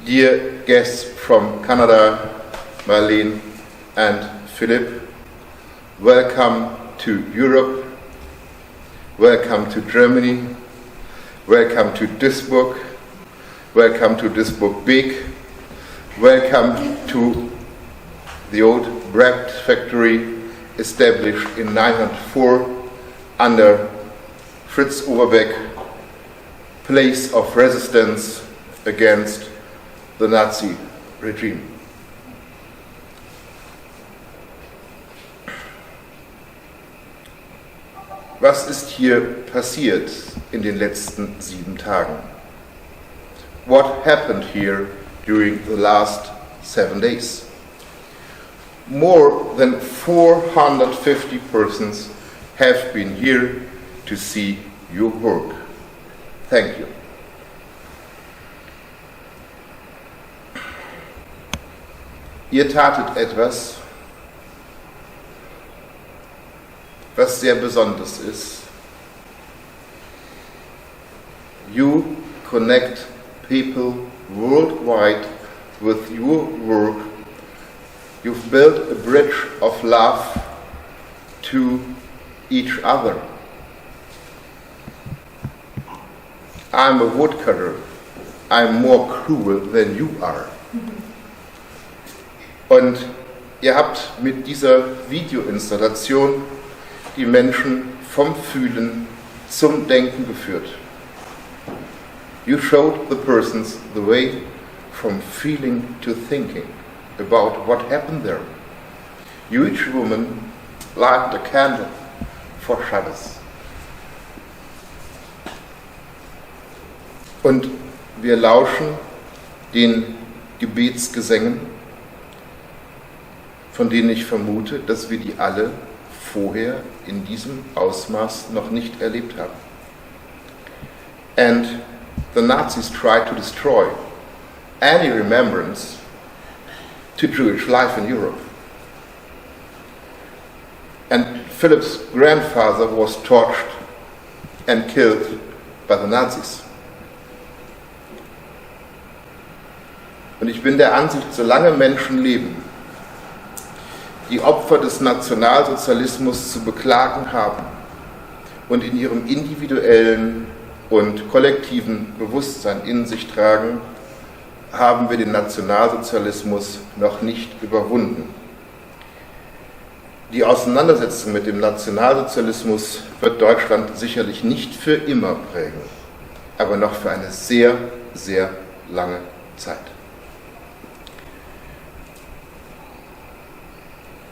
dear guests from Canada, Marlene and Philip, welcome to Europe, welcome to Germany, welcome to Duisburg, welcome to Duisburg Beeck, welcome to the old bread factory established in 1904 under Cyrus Overbeck, place of resistance against the Nazi regime. Was ist hier passiert in den letzten 7 Tagen? What happened here during the last 7 days? More than 450 persons have been here to see your work. Thank you. Ihr tatet etwas, was sehr Besonderes ist. You connect people worldwide with your work. You've built a bridge of love to each other. I'm a woodcutter. I'm more cruel than you are. Und ihr habt mit dieser Videoinstallation die Menschen vom Fühlen zum Denken geführt. You showed the persons the way from feeling to thinking about what happened there. You, each woman, lighted a candle for shadows. Und wir lauschen den Gebetsgesängen, von denen ich vermute, dass wir die alle vorher in diesem Ausmaß noch nicht erlebt haben. And the Nazis tried to destroy any remembrance to Jewish life in Europe. And Philip's grandfather was tortured and killed by the Nazis. Und ich bin der Ansicht, solange Menschen leben, die Opfer des Nationalsozialismus zu beklagen haben und in ihrem individuellen und kollektiven Bewusstsein in sich tragen, haben wir den Nationalsozialismus noch nicht überwunden. Die Auseinandersetzung mit dem Nationalsozialismus wird Deutschland sicherlich nicht für immer prägen, aber noch für eine sehr, sehr lange Zeit.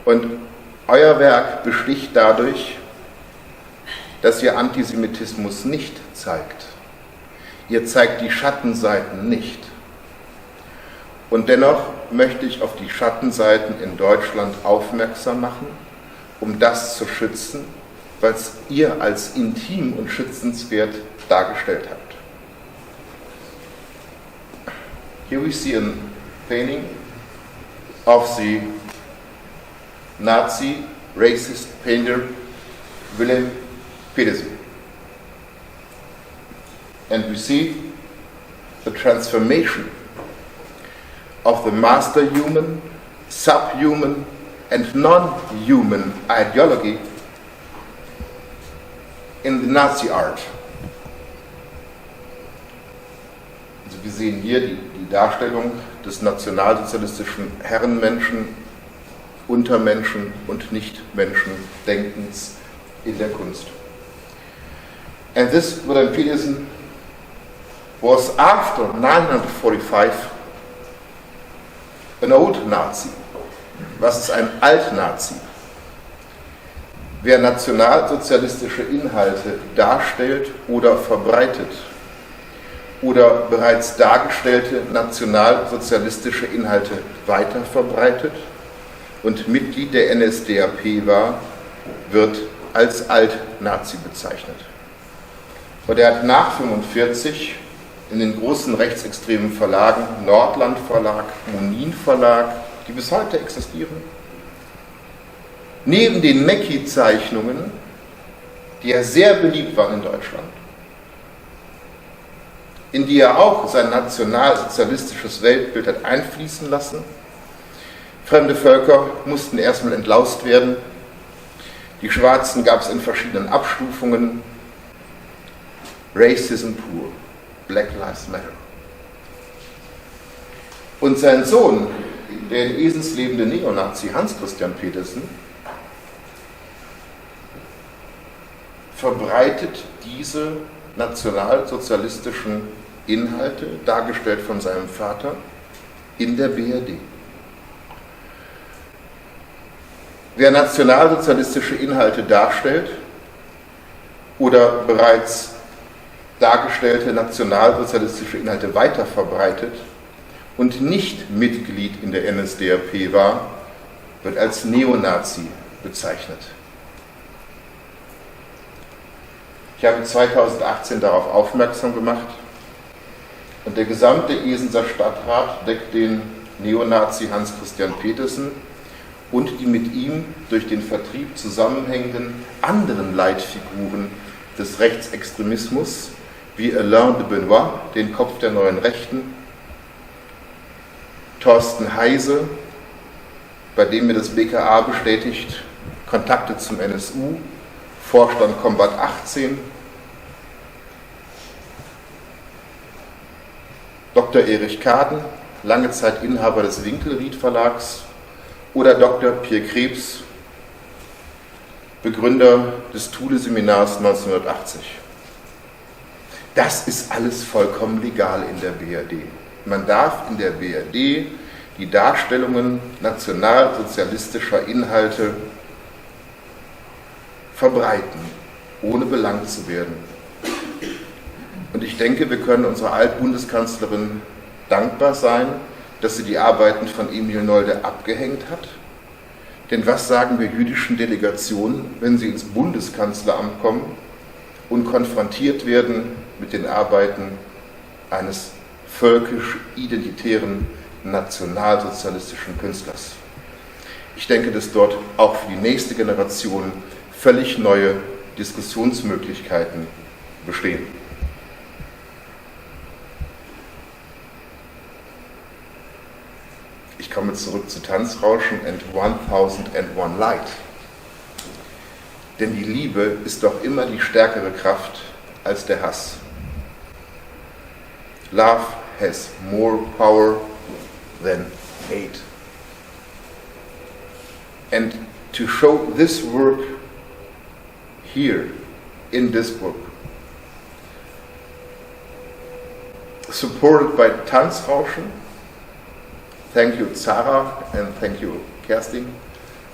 Und euer Werk besticht dadurch, dass ihr Antisemitismus nicht zeigt. Ihr zeigt die Schattenseiten nicht. Und dennoch möchte ich auf die Schattenseiten in Deutschland aufmerksam machen, um das zu schützen, was ihr als intim und schützenswert dargestellt habt. Here we see a painting of the Nazi racist painter Wilhelm Petersen. And we see the transformation of the master human, subhuman and non-human ideology in the Nazi art. Also wir sehen hier die Darstellung des nationalsozialistischen Herrenmenschen, Untermenschen und Nichtmenschen-Denkens in der Kunst. And this Wilhelm Petersen was after 1945 an old Nazi. Was ist ein Alt-Nazi? Wer nationalsozialistische Inhalte darstellt oder verbreitet oder bereits dargestellte nationalsozialistische Inhalte weiter verbreitet und Mitglied der NSDAP war, wird als Alt-Nazi bezeichnet. Und er hat nach 1945 in den großen rechtsextremen Verlagen, Nordland Verlag, Monin Verlag, die bis heute existieren, neben den Mecki-Zeichnungen, die ja sehr beliebt waren in Deutschland, in die er auch sein nationalsozialistisches Weltbild hat einfließen lassen. Fremde Völker mussten erstmal entlaust werden. Die Schwarzen gab es in verschiedenen Abstufungen. Racism pur, Black Lives Matter. Und sein Sohn, der in Esens lebende Neonazi Hans Christian Petersen, verbreitet diese nationalsozialistischen Inhalte, dargestellt von seinem Vater, in der BRD. Wer nationalsozialistische Inhalte darstellt oder bereits dargestellte nationalsozialistische Inhalte weiterverbreitet und nicht Mitglied in der NSDAP war, wird als Neonazi bezeichnet. Ich habe 2018 darauf aufmerksam gemacht und der gesamte Esenser Stadtrat deckt den Neonazi Hans Christian Petersen und die mit ihm durch den Vertrieb zusammenhängenden anderen Leitfiguren des Rechtsextremismus, wie Alain de Benoit, den Kopf der neuen Rechten, Thorsten Heise, bei dem mir das BKA bestätigt, Kontakte zum NSU, Vorstand Combat 18, Dr. Erich Kaden, lange Zeit Inhaber des Winkelried Verlags, oder Dr. Pierre Krebs, Begründer des Thule-Seminars 1980. Das ist alles vollkommen legal in der BRD. Man darf in der BRD die Darstellungen nationalsozialistischer Inhalte verbreiten, ohne belangt zu werden. Und ich denke, wir können unserer Altbundeskanzlerin dankbar sein, dass sie die Arbeiten von Emil Nolde abgehängt hat. Denn was sagen wir jüdischen Delegationen, wenn sie ins Bundeskanzleramt kommen und konfrontiert werden mit den Arbeiten eines völkisch-identitären, nationalsozialistischen Künstlers? Ich denke, dass dort auch für die nächste Generation völlig neue Diskussionsmöglichkeiten bestehen. Ich komme zurück zu Tanzrauschen and 1001 Light. Denn die Liebe ist doch immer die stärkere Kraft als der Hass. Love has more power than hate. And to show this work here in Duisburg, supported by Tanzrauschen, thank you Zara and thank you Kerstin,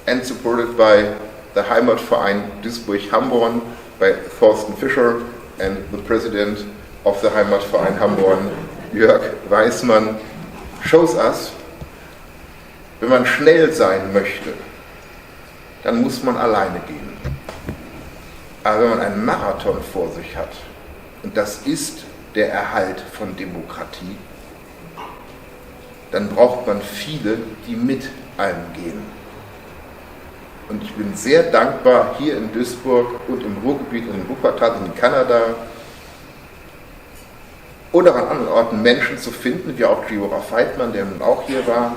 and supported by the Heimatverein Duisburg-Hamborn by Thorsten Fischer and the president of the Heimatverein Hamborn, Jörg Weismann, shows us, wenn man schnell sein möchte, dann muss man alleine gehen. Aber wenn man einen Marathon vor sich hat, und das ist der Erhalt von Demokratie, dann braucht man viele, die mit einem gehen. Und ich bin sehr dankbar, hier in Duisburg und im Ruhrgebiet und in Wuppertal und in Kanada oder an anderen Orten Menschen zu finden, wie auch Cyrus Overbeck, der nun auch hier war,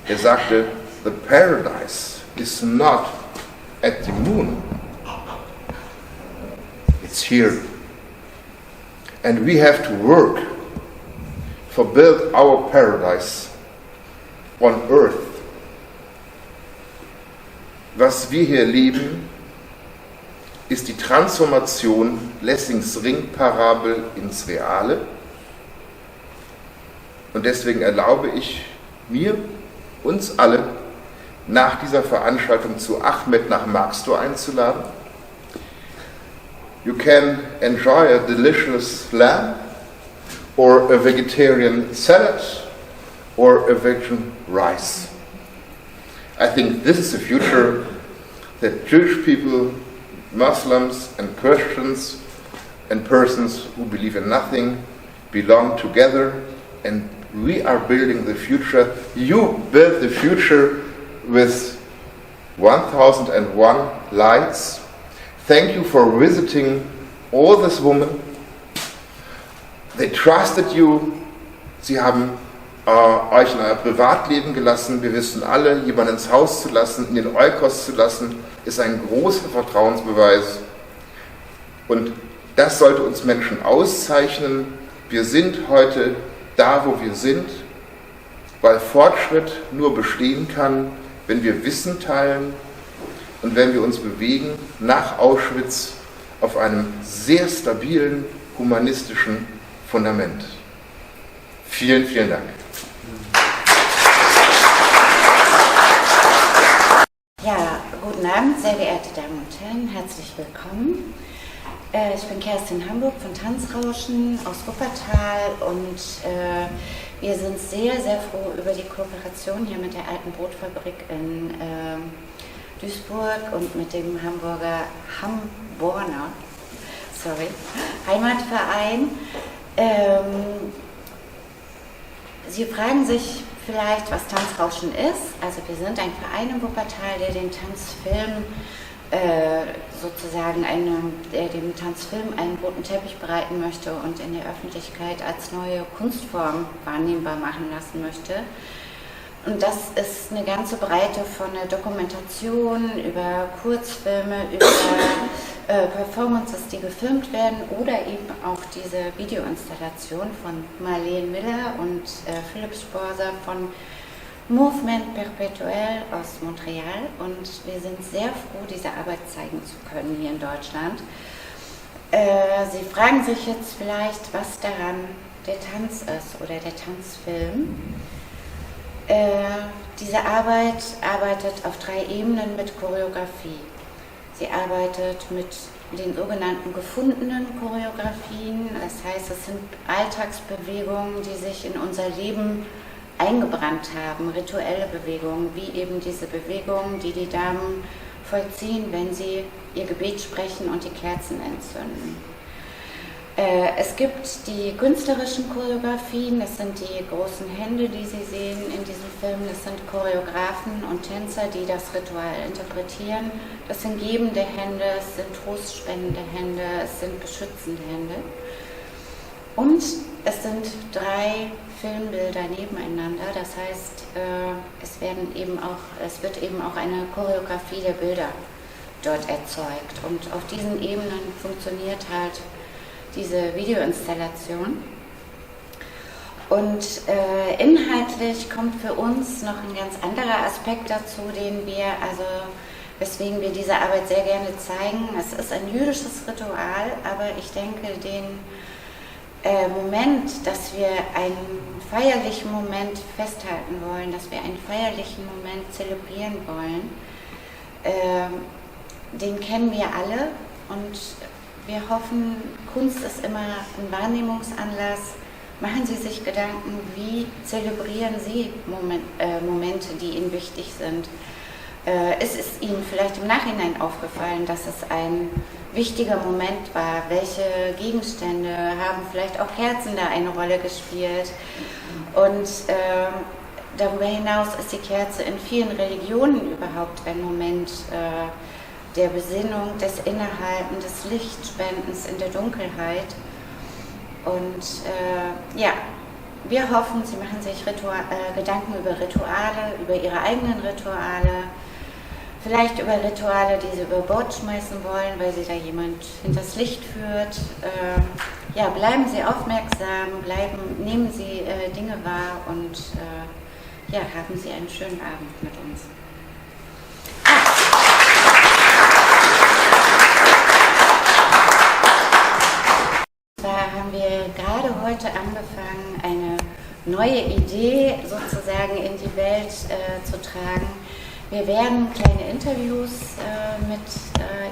der sagte, the paradise is not at the moon, it's here. And we have to work for build our paradise on earth. Was wir hier leben, ist die Transformation Lessings Ringparabel ins Reale. Und deswegen erlaube ich mir, uns alle, nach dieser Veranstaltung zu Ahmed nach Marxtor einzuladen. You can enjoy a delicious lamb or a vegetarian salad or a vegan rice. I think this is the future that Jewish people, Muslims and Christians and persons who believe in nothing belong together, and we are building the future. You build the future with 1001 lights. Thank you for visiting all these women. They trusted you. Sie haben euch in euer Privatleben gelassen. Wir wissen alle, jemanden ins Haus zu lassen, in den Oikos zu lassen, ist ein großer Vertrauensbeweis. Und das sollte uns Menschen auszeichnen. Wir sind heute da, wo wir sind, weil Fortschritt nur bestehen kann, wenn wir Wissen teilen und wenn wir uns bewegen nach Auschwitz auf einem sehr stabilen humanistischen Fundament. Vielen, vielen Dank. Ja, guten Abend, sehr geehrte Damen und Herren, herzlich willkommen. Ich bin Kerstin Hamburg von Tanzrauschen aus Wuppertal und wir sind sehr, sehr froh über die Kooperation hier mit der Alten Brotfabrik in Duisburg und mit dem Heimatverein. Sie fragen sich vielleicht, was Tanzrauschen ist. Also wir sind ein Verein in Wuppertal, der den Tanzfilm dem Tanzfilm einen roten Teppich bereiten möchte und in der Öffentlichkeit als neue Kunstform wahrnehmbar machen lassen möchte. Und das ist eine ganze Breite von der Dokumentation über Kurzfilme, über Performances, die gefilmt werden oder eben auch diese Videoinstallation von Marlene Millar und Philipp Szporer von Movement Perpetuel aus Montreal, und wir sind sehr froh, diese Arbeit zeigen zu können hier in Deutschland. Sie fragen sich jetzt vielleicht, was daran der Tanz ist oder der Tanzfilm. Diese Arbeit arbeitet auf 3 Ebenen mit Choreografie. Sie arbeitet mit den sogenannten gefundenen Choreografien, das heißt, es sind Alltagsbewegungen, die sich in unser Leben eingebrannt haben, rituelle Bewegungen, wie eben diese Bewegungen, die die Damen vollziehen, wenn sie ihr Gebet sprechen und die Kerzen entzünden. Es gibt die künstlerischen Choreografien, das sind die großen Hände, die Sie sehen in diesem Film, das sind Choreografen und Tänzer, die das Ritual interpretieren. Das sind gebende Hände, es sind trostspendende Hände, es sind beschützende Hände. Und es sind 3 Filmbilder nebeneinander, das heißt, es wird eben auch eine Choreografie der Bilder dort erzeugt. Und auf diesen Ebenen funktioniert halt diese Videoinstallation. Und inhaltlich kommt für uns noch ein ganz anderer Aspekt dazu, weswegen wir diese Arbeit sehr gerne zeigen. Es ist ein jüdisches Ritual, aber ich denke, den Moment, dass wir einen feierlichen Moment festhalten wollen, dass wir einen feierlichen Moment zelebrieren wollen, den kennen wir alle, und wir hoffen, Kunst ist immer ein Wahrnehmungsanlass. Machen Sie sich Gedanken, wie zelebrieren Sie Momente, die Ihnen wichtig sind. Es ist Ihnen vielleicht im Nachhinein aufgefallen, dass es ein wichtiger Moment war. Welche Gegenstände haben vielleicht auch Kerzen da eine Rolle gespielt? Und darüber hinaus ist die Kerze in vielen Religionen überhaupt ein Moment der Besinnung, des Innehalten, des Lichtspendens in der Dunkelheit. Und wir hoffen, Sie machen sich Gedanken über Rituale, über Ihre eigenen Rituale, vielleicht über Rituale, die Sie über Bord schmeißen wollen, weil Sie da jemand hinters Licht führt. Bleiben Sie aufmerksam, nehmen Sie Dinge wahr und haben Sie einen schönen Abend mit uns. Haben wir gerade heute angefangen, eine neue Idee sozusagen in die Welt zu tragen. Wir werden kleine Interviews mit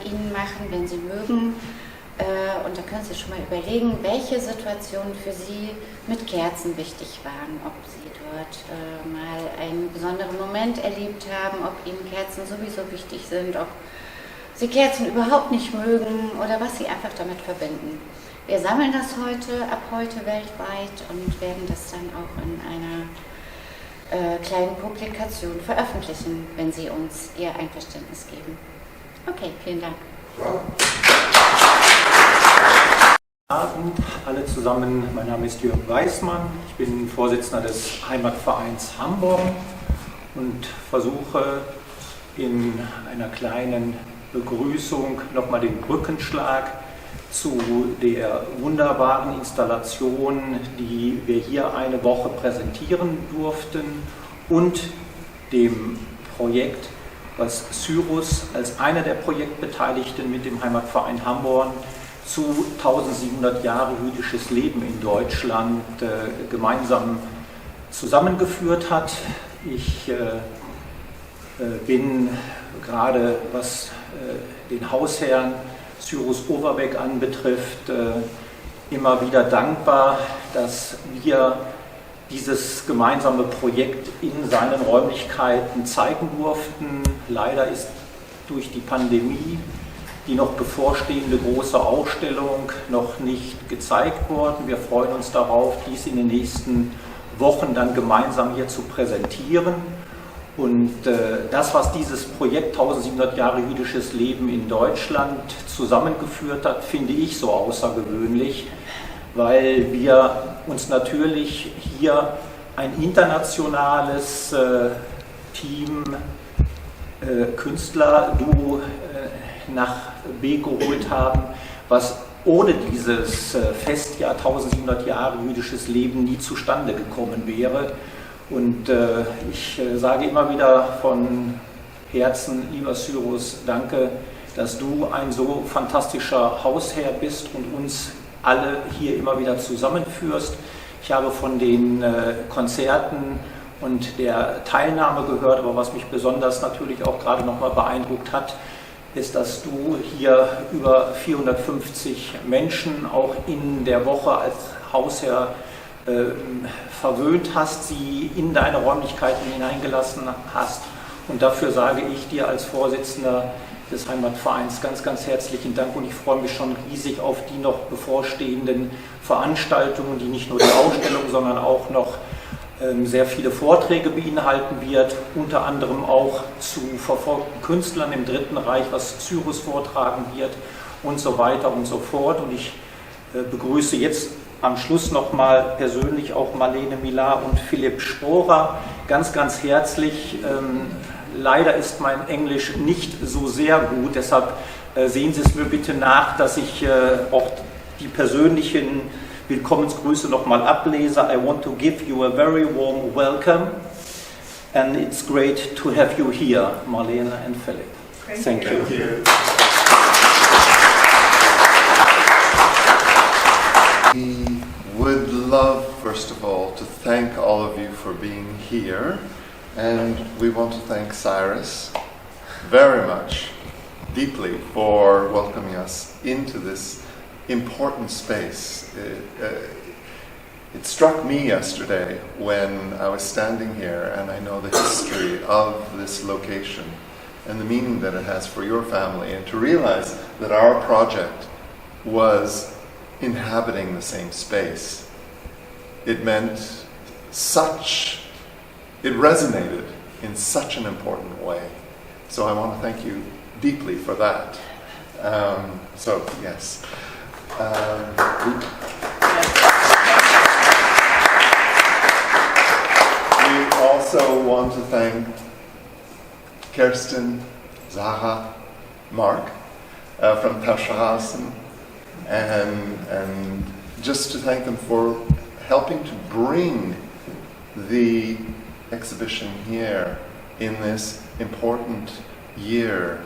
Ihnen machen, wenn Sie mögen. Und da können Sie schon mal überlegen, welche Situationen für Sie mit Kerzen wichtig waren. Ob Sie dort mal einen besonderen Moment erlebt haben, ob Ihnen Kerzen sowieso wichtig sind, ob Sie Kerzen überhaupt nicht mögen oder was Sie einfach damit verbinden. Wir sammeln das ab heute weltweit und werden das dann auch in einer kleinen Publikation veröffentlichen, wenn Sie uns Ihr Einverständnis geben. Okay, vielen Dank. Abend, alle zusammen. Mein Name ist Jürgen Weismann. Ich bin Vorsitzender des Heimatvereins Hamburg und versuche in einer kleinen Begrüßung nochmal den Brückenschlag zu der wunderbaren Installation, die wir hier eine Woche präsentieren durften, und dem Projekt, was Cyrus als einer der Projektbeteiligten mit dem Heimatverein Hamburg zu 1700 Jahre jüdisches Leben in Deutschland gemeinsam zusammengeführt hat. Ich bin gerade, was den Hausherrn Cyrus Overbeck anbetrifft, immer wieder dankbar, dass wir dieses gemeinsame Projekt in seinen Räumlichkeiten zeigen durften. Leider ist durch die Pandemie die noch bevorstehende große Ausstellung noch nicht gezeigt worden. Wir freuen uns darauf, dies in den nächsten Wochen dann gemeinsam hier zu präsentieren. Und das, was dieses Projekt 1700 Jahre jüdisches Leben in Deutschland zusammengeführt hat, finde ich so außergewöhnlich, weil wir uns natürlich hier ein internationales Team Künstler-Duo nach Beeck geholt haben, was ohne dieses Festjahr 1700 Jahre jüdisches Leben nie zustande gekommen wäre. Und ich sage immer wieder von Herzen, lieber Cyrus, danke, dass du ein so fantastischer Hausherr bist und uns alle hier immer wieder zusammenführst. Ich habe von den Konzerten und der Teilnahme gehört, aber was mich besonders natürlich auch gerade nochmal beeindruckt hat, ist, dass du hier über 450 Menschen auch in der Woche als Hausherr verwöhnt hast, sie in deine Räumlichkeiten hineingelassen hast. Und dafür sage ich dir als Vorsitzender des Heimatvereins ganz, ganz herzlichen Dank, und ich freue mich schon riesig auf die noch bevorstehenden Veranstaltungen, die nicht nur die Ausstellung, sondern auch noch sehr viele Vorträge beinhalten wird, unter anderem auch zu verfolgten Künstlern im Dritten Reich, was Cyrus vortragen wird und so weiter und so fort. Und ich begrüße jetzt am Schluss nochmal persönlich auch Marlene Millar und Szporer ganz, ganz herzlich. Leider ist mein Englisch nicht so sehr gut, deshalb sehen Sie es mir bitte nach, dass ich auch die persönlichen Willkommensgrüße nochmal ablese. I want to give you a very warm welcome and it's great to have you here, Marlene and Philip. Thank you. Thank you. We would love, first of all, to thank all of you for being here, and we want to thank Cyrus very much, deeply, for welcoming us into this important space. It struck me yesterday when I was standing here, and I know the history of this location and the meaning that it has for your family, and to realize that our project was inhabiting the same space. It meant it resonated in such an important way. So I want to thank you deeply for that. So, yes. We also want to thank Kerstin, Sarah, Mark from Taschraßen, and just to thank them for helping to bring the exhibition here in this important year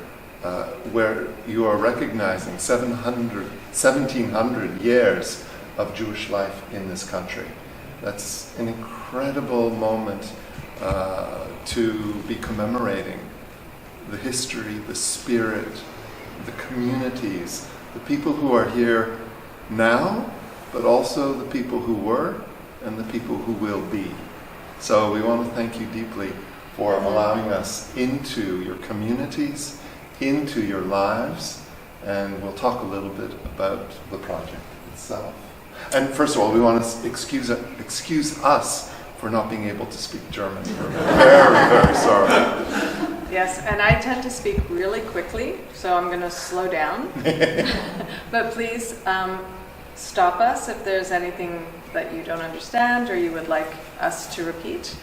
where you are recognizing 1700 years of Jewish life in this country. That's an incredible moment to be commemorating the history, the spirit, the communities, the people who are here now, but also the people who were and the people who will be. So we want to thank you deeply for allowing us into your communities, into your lives, and we'll talk a little bit about the project itself. And first of all, we want to excuse us for not being able to speak German. We're very, very sorry. Yes, and I tend to speak really quickly, so I'm going to slow down. But please stop us if there's anything that you don't understand or you would like us to repeat.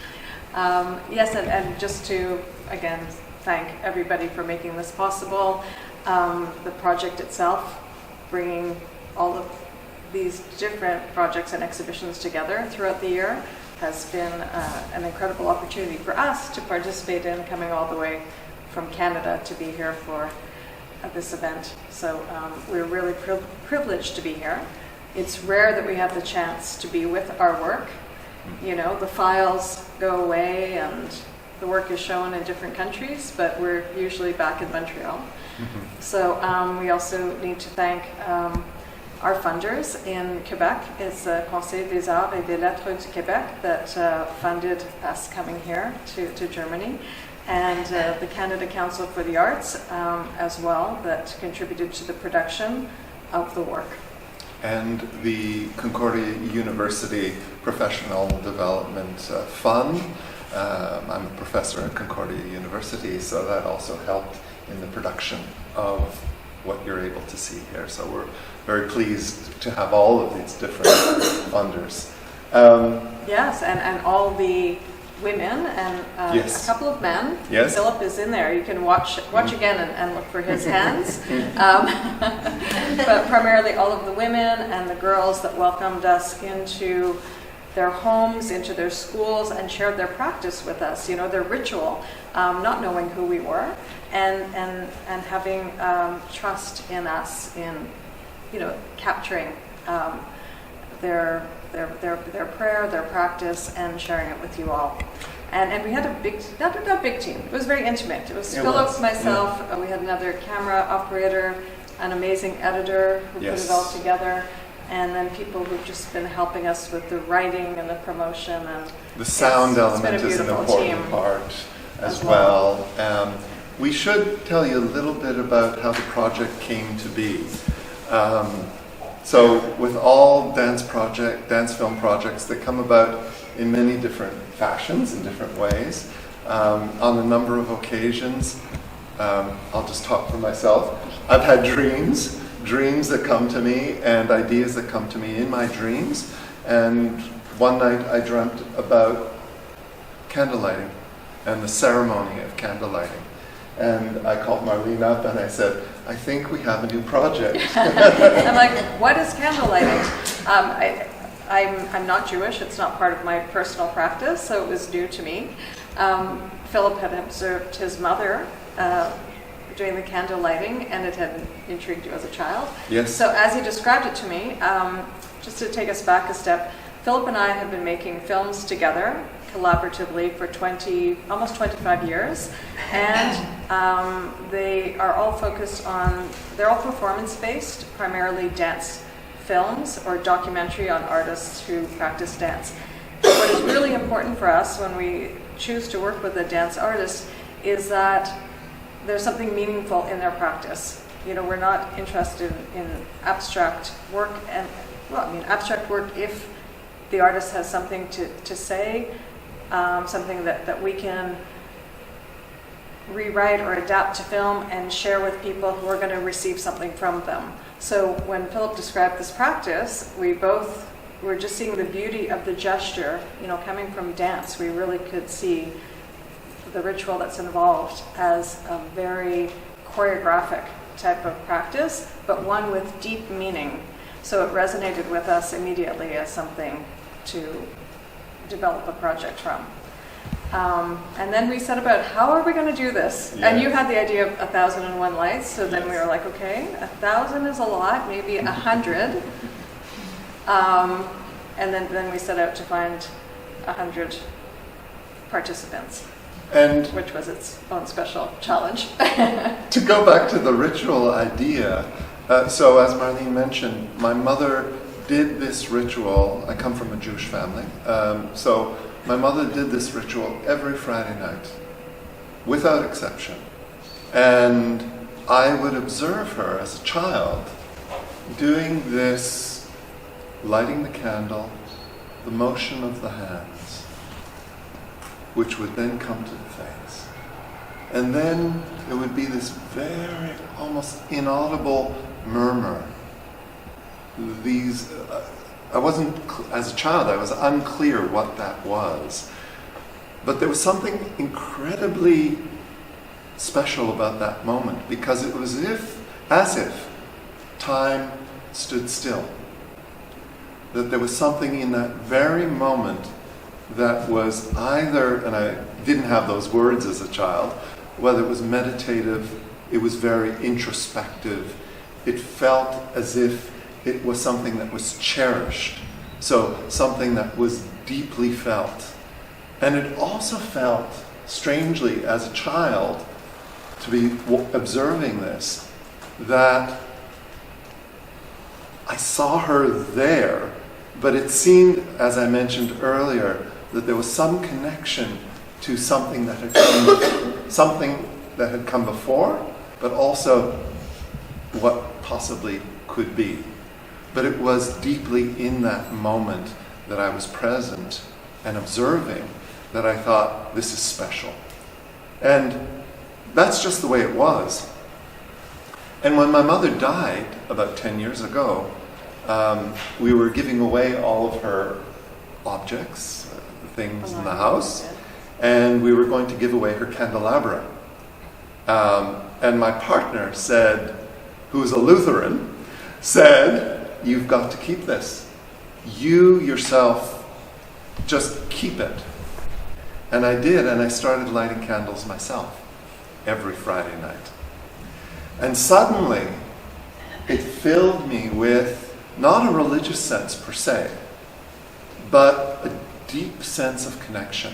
Yes, and just to, again, thank everybody for making this possible. The project itself, bringing all of these different projects and exhibitions together throughout the year, has been an incredible opportunity for us to participate in, coming all the way from Canada to be here for this event. So we're really privileged to be here. It's rare that we have the chance to be with our work. You know, the files go away and the work is shown in different countries, but we're usually back in Montreal. Mm-hmm. So we also need to thank our funders in Quebec. It's the Conseil des Arts et des Lettres du Québec that funded us coming here to Germany, and the Canada Council for the Arts as well, that contributed to the production of the work. And the Concordia University Professional Development Fund. I'm a professor at Concordia University, so that also helped in the production of what you're able to see here. So we're very pleased to have all of these different funders. Yes, and all the women and yes. A couple of men. Yes. Philip is in there. You can watch again and look for his hands. But primarily all of the women and the girls that welcomed us into their homes, into their schools, and shared their practice with us, you know, their ritual, not knowing who we were, and having trust in us in, you know, capturing their prayer, their practice, and sharing it with you all. And we had a big, not a big team. It was very intimate. It was Philip, myself. Yeah. We had another camera operator, an amazing editor who put it all together, and then people who've just been helping us with the writing and the promotion. And the sound element is an important part as well. We should tell you a little bit about how the project came to be. So with all dance film projects, they come about in many different fashions, in different ways. On a number of occasions, I'll just talk for myself. I've had dreams that come to me and ideas that come to me in my dreams. And one night I dreamt about candlelighting and the ceremony of candlelighting. And I called Marlene up and I said, I think we have a new project. I'm like, what is candlelighting? I'm not Jewish. It's not part of my personal practice, so it was new to me. Philip had observed his mother doing the candle lighting, and it had intrigued you as a child. Yes. So as he described it to me, just to take us back a step, Philip and I have been making films together collaboratively for almost 25 years, and they are all focused on, they're all performance-based, primarily dance films or documentary on artists who practice dance. What is really important for us when we choose to work with a dance artist is that there's something meaningful in their practice. You know, we're not interested in abstract work, and abstract work if the artist has something to say, something that we can rewrite or adapt to film and share with people who are going to receive something from them. So when Philip described this practice, we both were just seeing the beauty of the gesture, you know, coming from dance. We really could see the ritual that's involved as a very choreographic type of practice, but one with deep meaning. So it resonated with us immediately as something to develop a project from. And then we set about, how are we going to do this? Yeah. And you had the idea of 1,001 lights, so then we were like, okay, 1,000 is a lot, maybe 100. And then we set out to find 100 participants, which was its own special challenge. To go back to the ritual idea, so as Marlene mentioned, my mother did this ritual. I come from a Jewish family, so my mother did this ritual every Friday night, without exception. And I would observe her as a child doing this, lighting the candle, the motion of the hands, which would then come to the face. And then there would be this very almost inaudible murmur these, I wasn't, as a child, I was unclear what that was. But there was something incredibly special about that moment, because it was as if time stood still. That there was something in that very moment that was either, and I didn't have those words as a child, whether it was meditative, it was very introspective, it felt as if it was something that was cherished, so something that was deeply felt. And it also felt, strangely, as a child, to be observing this, that I saw her there, but it seemed, as I mentioned earlier, that there was some connection to something that had come before, but also what possibly could be. But it was deeply in that moment that I was present and observing that I thought, this is special. And that's just the way it was. And when my mother died about 10 years ago, we were giving away all of her objects, things in the house, and we were going to give away her candelabra. And my partner said, who's a Lutheran, said, you've got to keep this. You yourself, just keep it. And I did, and I started lighting candles myself every Friday night. And suddenly, it filled me with not a religious sense per se, but a deep sense of connection.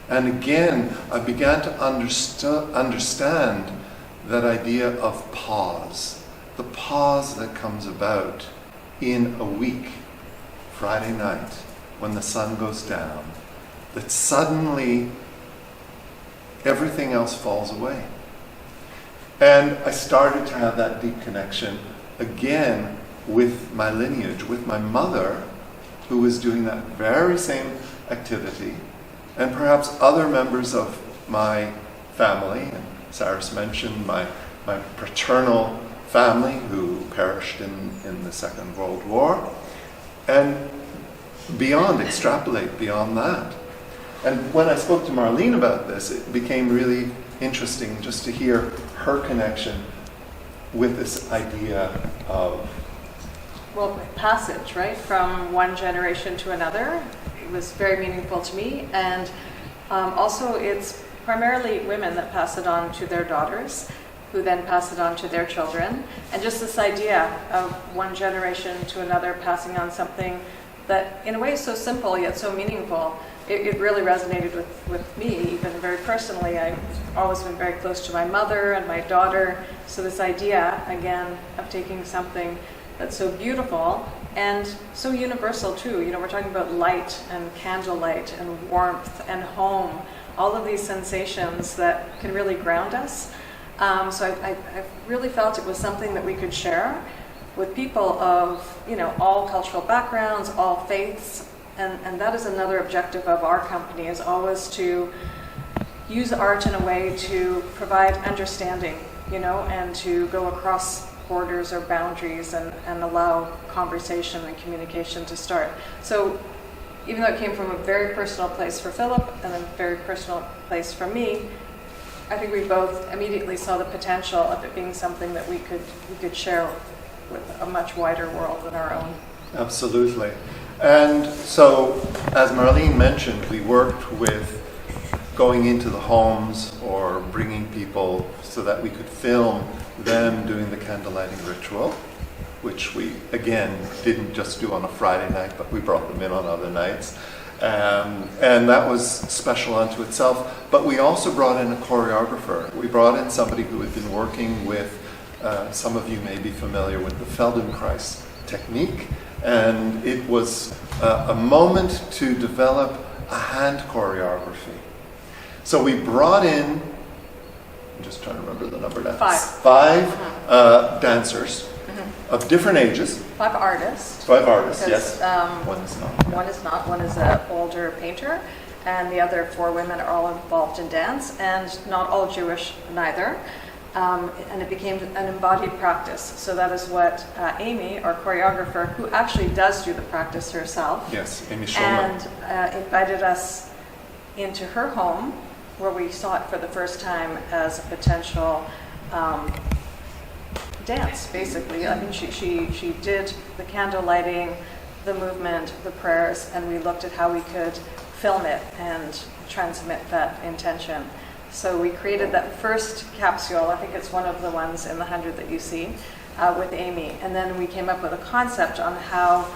And again, I began to understand that idea of pause, the pause that comes about in a week, Friday night, when the sun goes down, that suddenly everything else falls away. And I started to have that deep connection again with my lineage, with my mother, who was doing that very same activity, and perhaps other members of my family. And Cyrus mentioned my paternal family who perished in the Second World War, and beyond, extrapolate beyond that. And when I spoke to Marlene about this, it became really interesting just to hear her connection with this idea of... Well, passage, right, from one generation to another. It was very meaningful to me. And also it's primarily women that pass it on to their daughters, who then pass it on to their children. And just this idea of one generation to another passing on something that in a way is so simple yet so meaningful. It really resonated with me, even very personally. I've always been very close to my mother and my daughter. So this idea, again, of taking something that's so beautiful and so universal too. You know, we're talking about light and candlelight and warmth and home, all of these sensations that can really ground us. So I really felt it was something that we could share with people of, you know, all cultural backgrounds, all faiths. And that is another objective of our company, is always to use art in a way to provide understanding, you know, and to go across borders or boundaries and allow conversation and communication to start. So even though it came from a very personal place for Philip and a very personal place for me, I think we both immediately saw the potential of it being something that we could share with a much wider world than our own. Absolutely. And so, as Marlene mentioned, we worked with going into the homes or bringing people so that we could film them doing the candlelighting ritual, which we, again, didn't just do on a Friday night, but we brought them in on other nights. And that was special unto itself. But we also brought in a choreographer. We brought in somebody who had been working with, some of you may be familiar with the Feldenkrais technique. And it was a moment to develop a hand choreography. So we brought in, I'm just trying to remember the number now. Five dancers of different ages. 5 artists. 5 artists, because, yes. One is not. One is not. One is an older painter, and the other 4 women are all involved in dance, and not all Jewish neither. and it became an embodied practice. So that is what Amy, our choreographer, who actually does do the practice herself, Yes, Amy Schulman. and invited us into her home, where we saw it for the first time as a potential dance, basically. I mean, she did the candle lighting, the movement, the prayers, and we looked at how we could film it and transmit that intention. So we created that first capsule, I think it's one of the ones in the 100 that you see, with Amy. And then we came up with a concept on how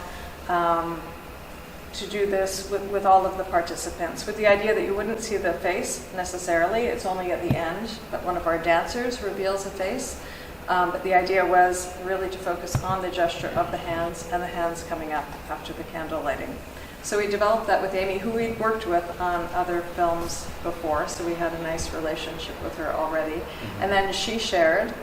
to do this with all of the participants, with the idea that you wouldn't see the face necessarily. It's only at the end that one of our dancers reveals a face. But the idea was really to focus on the gesture of the hands and the hands coming up after the candle lighting. So we developed that with Amy, who we'd worked with on other films before, so we had a nice relationship with her already. Mm-hmm. And then she shared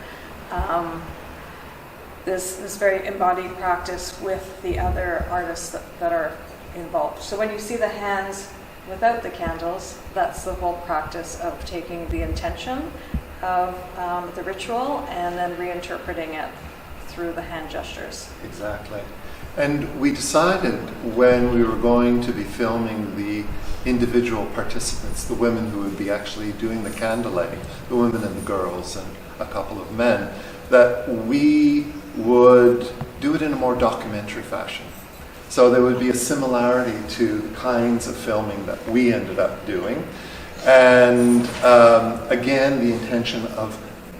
this very embodied practice with the other artists that are involved. So when you see the hands without the candles, that's the whole practice of taking the intention of the ritual and then reinterpreting it through the hand gestures. Exactly. And we decided when we were going to be filming the individual participants, the women who would be actually doing the candle lighting, the women and the girls and a couple of men, that we would do it in a more documentary fashion. So there would be a similarity to the kinds of filming that we ended up doing. And again, the intention of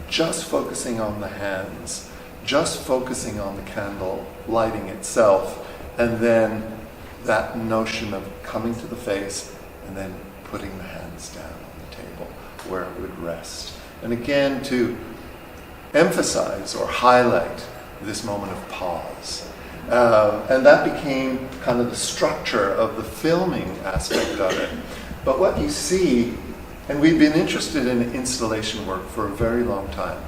just focusing on the hands, just focusing on the candle lighting itself, and then that notion of coming to the face and then putting the hands down on the table where it would rest. And again, to emphasize or highlight this moment of pause. And that became kind of the structure of the filming aspect of it. But what you see, and we've been interested in installation work for a very long time.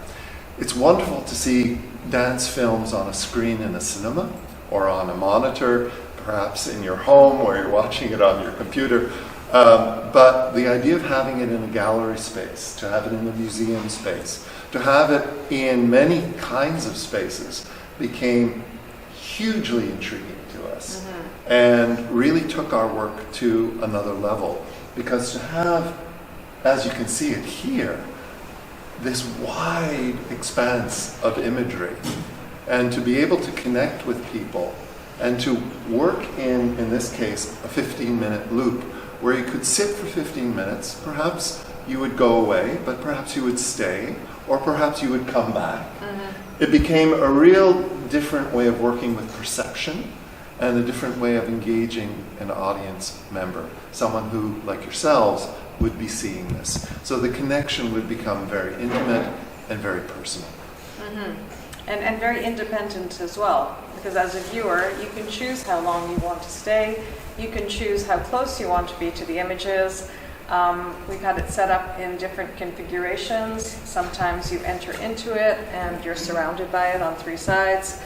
It's wonderful to see dance films on a screen in a cinema or on a monitor, perhaps in your home or you're watching it on your computer. But the idea of having it in a gallery space, to have it in a museum space, to have it in many kinds of spaces became hugely intriguing to us, and really took our work to another level. Because to have, as you can see it here, this wide expanse of imagery, and to be able to connect with people, and to work in this case, a 15-minute loop, where you could sit for 15 minutes, perhaps you would go away, but perhaps you would stay, or perhaps you would come back. It became a real different way of working with perception, and a different way of engaging an audience member, someone who, like yourselves, would be seeing this. So the connection would become very intimate and very personal. And very independent as well, because as a viewer, you can choose how long you want to stay, you can choose how close you want to be to the images. We've had it set up in different configurations. Sometimes you enter into it and you're surrounded by it on 3 sides.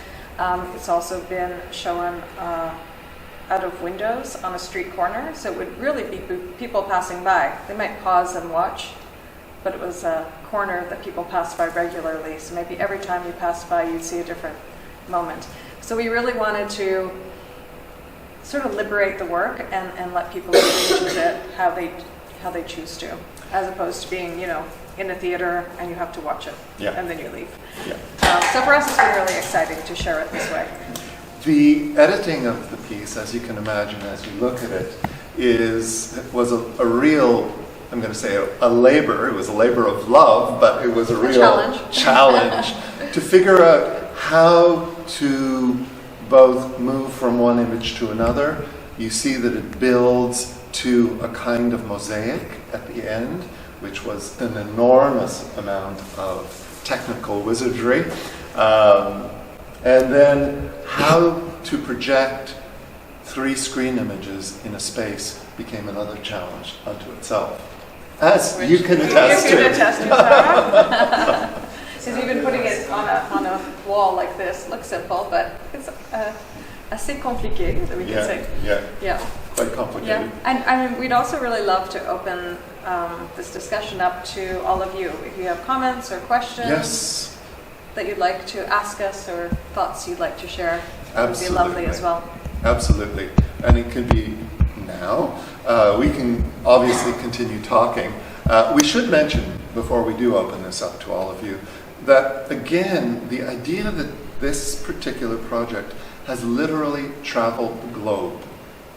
It's also been shown out of windows on a street corner, so it would really be people passing by. They might pause and watch, but it was a corner that people pass by regularly, so maybe every time you pass by you'd see a different moment. So we really wanted to sort of liberate the work and let people engage with it how they choose to, as opposed to being, in a theater and you have to watch it, and then you leave. So for us, it's been really exciting to share it this way. The editing of the piece, as you can imagine, as you look at it, was a real, I'm going to say a labor. It was a labor of love, but it was a real challenge to figure out how to both move from one image to another. You see that it builds to a kind of mosaic at the end, which was an enormous amount of technical wizardry. And then how to project 3 screen images in a space became another challenge unto itself. As you can attest to. You can attest to, Sarah. Because even putting it on a wall like this looks simple, but it's assez compliqué, that we can say. Yeah. quite complicated. Yeah, and I mean, we'd also really love to open this discussion up to all of you. If you have comments or questions Yes, that you'd like to ask us or thoughts you'd like to share, it would be absolutely. lovely as well. Absolutely. And it could be now. We can obviously continue talking. We should mention, before we do open this up to all of you, that again, the idea that this particular project has literally traveled the globe.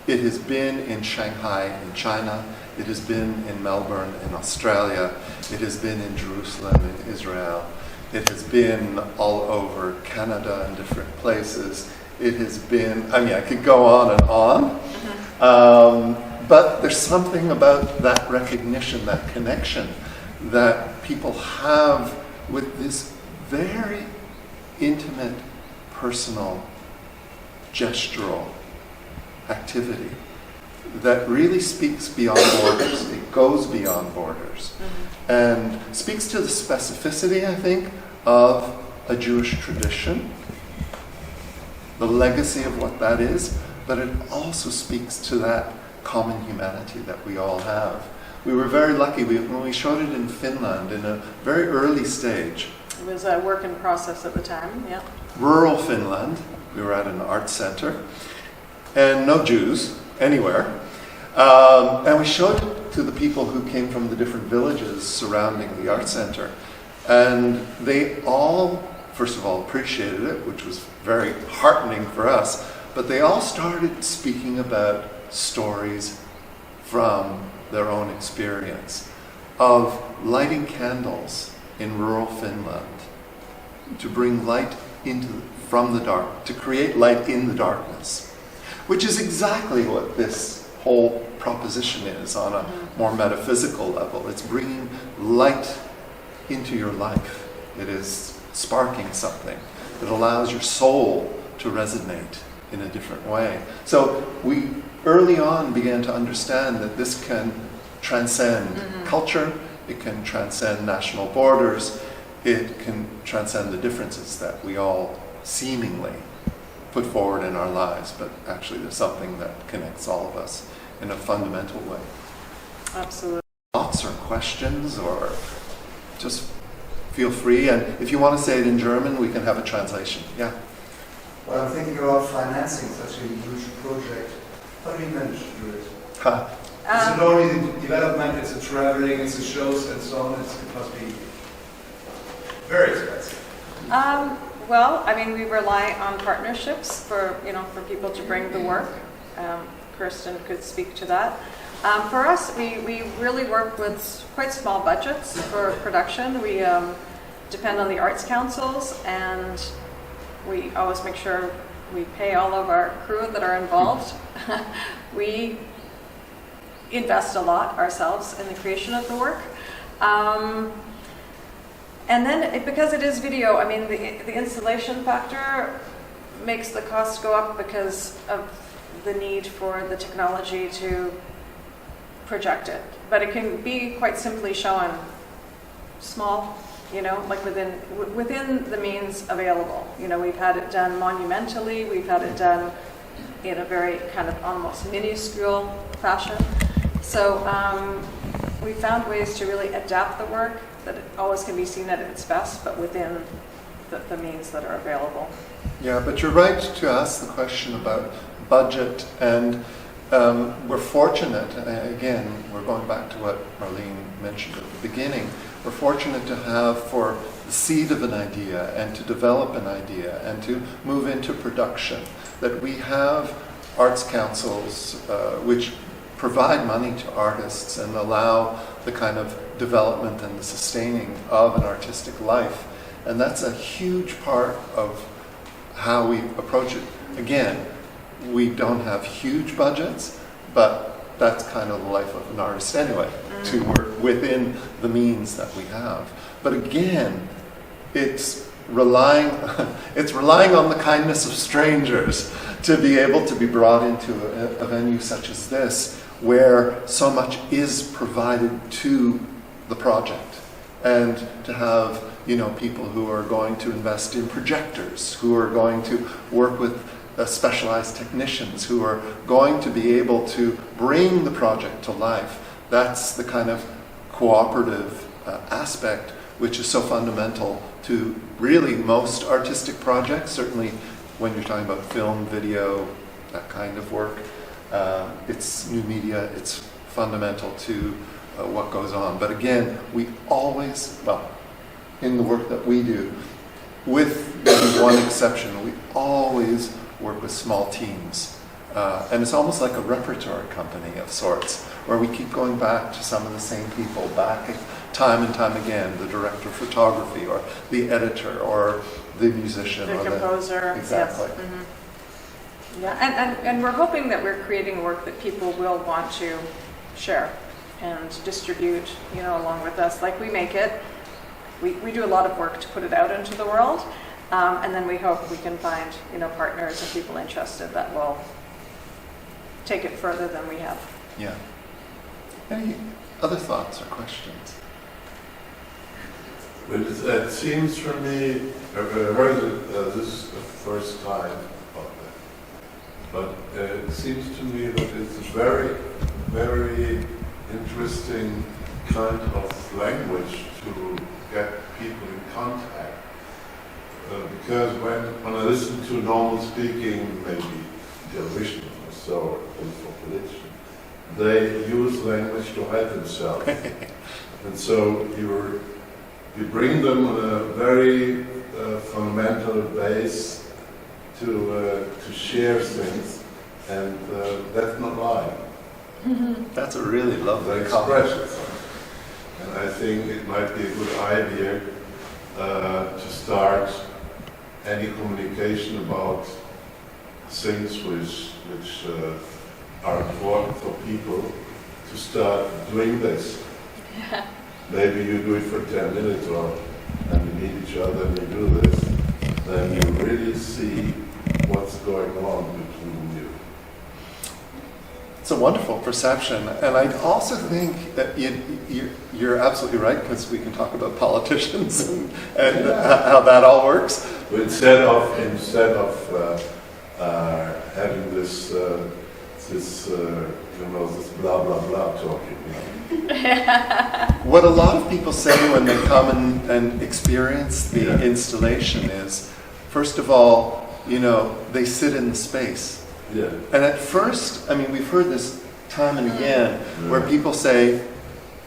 It has been in Shanghai in China, it has been in Melbourne in Australia, it has been in Jerusalem in Israel, it has been all over Canada and different places. It has been, I mean, I could go on and on, but there's something about that recognition, that connection that people have with this very intimate, personal, gestural activity that really speaks beyond borders. It goes beyond borders and speaks to the specificity, I think, of a Jewish tradition, the legacy of what that is, but it also speaks to that common humanity that we all have. We were very lucky when we showed it in Finland in a very early stage. It was a work in process at the time, yeah. Rural Finland. We were at an art center, and no Jews anywhere. And we showed it to the people who came from the different villages surrounding the art center. And they all, first of all, appreciated it, which was very heartening for us, but they all started speaking about stories from their own experience of lighting candles in rural Finland to bring light from the dark, to create light in the darkness, which is exactly what this whole proposition is on a more metaphysical level. It's bringing light into your life. It is sparking something that allows your soul to resonate in a different way. So we early on began to understand that this can transcend culture, it can transcend national borders, it can transcend the differences that we all seemingly put forward in our lives, but actually there's something that connects all of us in a fundamental way. Absolutely. Thoughts or questions, or just feel free, and if you want to say it in German, we can have a translation. Yeah. Well, I'm thinking about financing such a huge project. How do you manage to do it? It's not only the development, it's the traveling, it's the shows and so on. It must be very expensive. Well, I mean, we rely on partnerships for people to bring the work. Kirsten could speak to that. For us, we really work with quite small budgets for production. We depend on the arts councils, and we always make sure we pay all of our crew that are involved. We invest a lot ourselves in the creation of the work. And then, because it is video, I mean, the installation factor makes the cost go up because of the need for the technology to project it. But it can be quite simply shown small, like within the means available. We've had it done monumentally, we've had it done in a very kind of almost minuscule fashion. So we found ways to really adapt the work that it always can be seen at its best, but within the means that are available. Yeah, but you're right to ask the question about budget, and we're fortunate, again, we're going back to what Marlene mentioned at the beginning, we're fortunate to have for the seed of an idea and to develop an idea and to move into production, that we have arts councils which provide money to artists and allow the kind of development and the sustaining of an artistic life. And that's a huge part of how we approach it. Again, we don't have huge budgets, but that's kind of the life of an artist anyway, to work within the means that we have. But again, it's relying on the kindness of strangers to be able to be brought into a venue such as this, where so much is provided to the project, and to have people who are going to invest in projectors, who are going to work with specialized technicians who are going to be able to bring the project to life. That's the kind of cooperative aspect which is so fundamental to really most artistic projects, certainly when you're talking about film, video, that kind of work. It's new media, it's fundamental to what goes on. But again, we always, well, in the work that we do, with maybe one exception, we always work with small teams. And it's almost like a repertory company of sorts, where we keep going back to some of the same people, back time and time again, the director of photography, or the editor, or the musician. The or composer. Exactly. Yes. Mm-hmm. Yeah, and we're hoping that we're creating work that people will want to share and distribute, you know, along with us. Like we make it, we do a lot of work to put it out into the world, and then we hope we can find, you know, partners and people interested that will take it further than we have. Yeah. Any other thoughts or questions? Well, it seems for me, I've heard it, this is the first time about that, but it seems to me that it's a very, very interesting kind of language to get people in contact. Because when I listen to normal speaking, maybe television or so, or for religion, they use language to hide themselves. And so you bring them on a very fundamental base to share things, and that's not lying. That's a really lovely expression. And I think it might be a good idea to start any communication about things which are important for people, to start doing this. Yeah. Maybe you do it for 10 minutes, and you meet each other and you do this, then you really see what's going on between you. It's a wonderful perception, and I also think that you're absolutely right, because we can talk about politicians and how that all works. But instead of having this this blah blah blah talking. What a lot of people say when they come and experience the installation is, first of all, they sit in the space. Yeah. And at first, I mean, we've heard this time and again, where people say,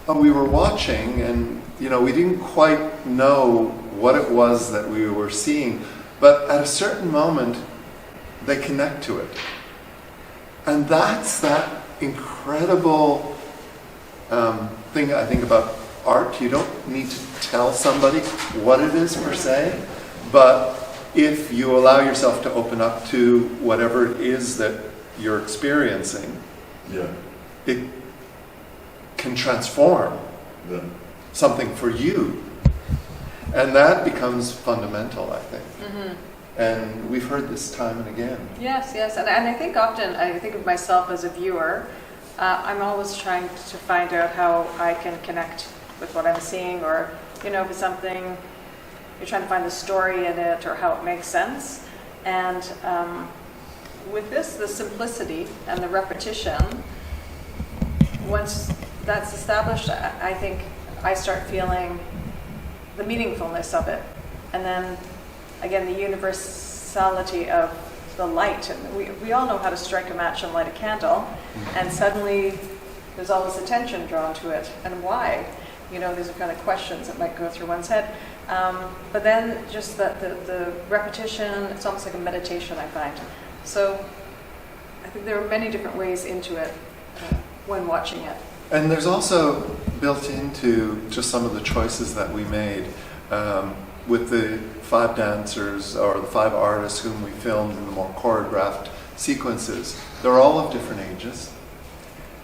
oh, we were watching and, we didn't quite know what it was that we were seeing, but at a certain moment, they connect to it. And that's that incredible thing I think about art. You don't need to tell somebody what it is per se, but if you allow yourself to open up to whatever it is that you're experiencing, it can transform something for you. And that becomes fundamental, I think. Mm-hmm. And we've heard this time and again. Yes. And I think often, I think of myself as a viewer. I'm always trying to find out how I can connect with what I'm seeing, or, if it's something, you're trying to find the story in it or how it makes sense. And with this, the simplicity and the repetition, once that's established, I think I start feeling the meaningfulness of it. And then, again, the universality of the light. And we all know how to strike a match and light a candle, and suddenly there's all this attention drawn to it. And why? These are kind of questions that might go through one's head. But then just the repetition, it's almost like a meditation, I find. So I think there are many different ways into it when watching it. And there's also built into just some of the choices that we made with the 5 dancers or the 5 artists whom we filmed in the more choreographed sequences. They're all of different ages.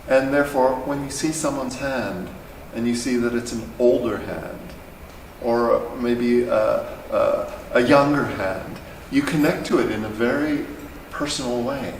And therefore, when you see someone's hand and you see that it's an older hand, or maybe a younger hand, you connect to it in a very personal way.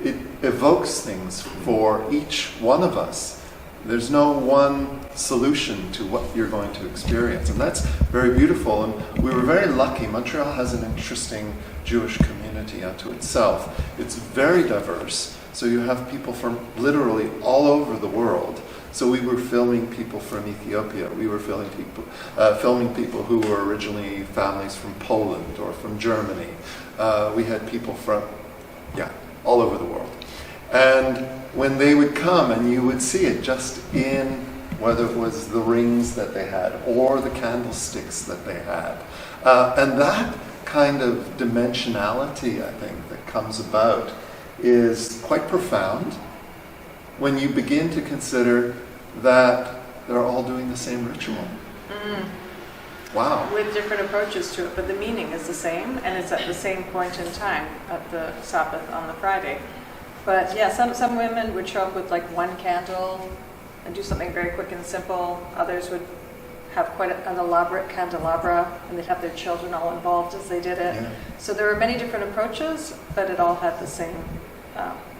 It evokes things for each one of us. There's no one solution to what you're going to experience, and that's very beautiful. And we were very lucky. Montreal has an interesting Jewish community. community unto itself. It's very diverse. So you have people from literally all over the world. So we were filming people from Ethiopia. We were filming people who were originally families from Poland or from Germany. We had people from, all over the world. And when they would come, and you would see it just in whether it was the rings that they had or the candlesticks that they had. And that kind of dimensionality, I think, that comes about is quite profound when you begin to consider that they're all doing the same ritual. Wow. With different approaches to it, but the meaning is the same, and it's at the same point in time, at the Sabbath on the Friday. But yeah, some women would show up with like one candle and do something very quick and simple. Others would have quite an elaborate candelabra, and they'd have their children all involved as they did it. Yeah. So there were many different approaches, but it all had the same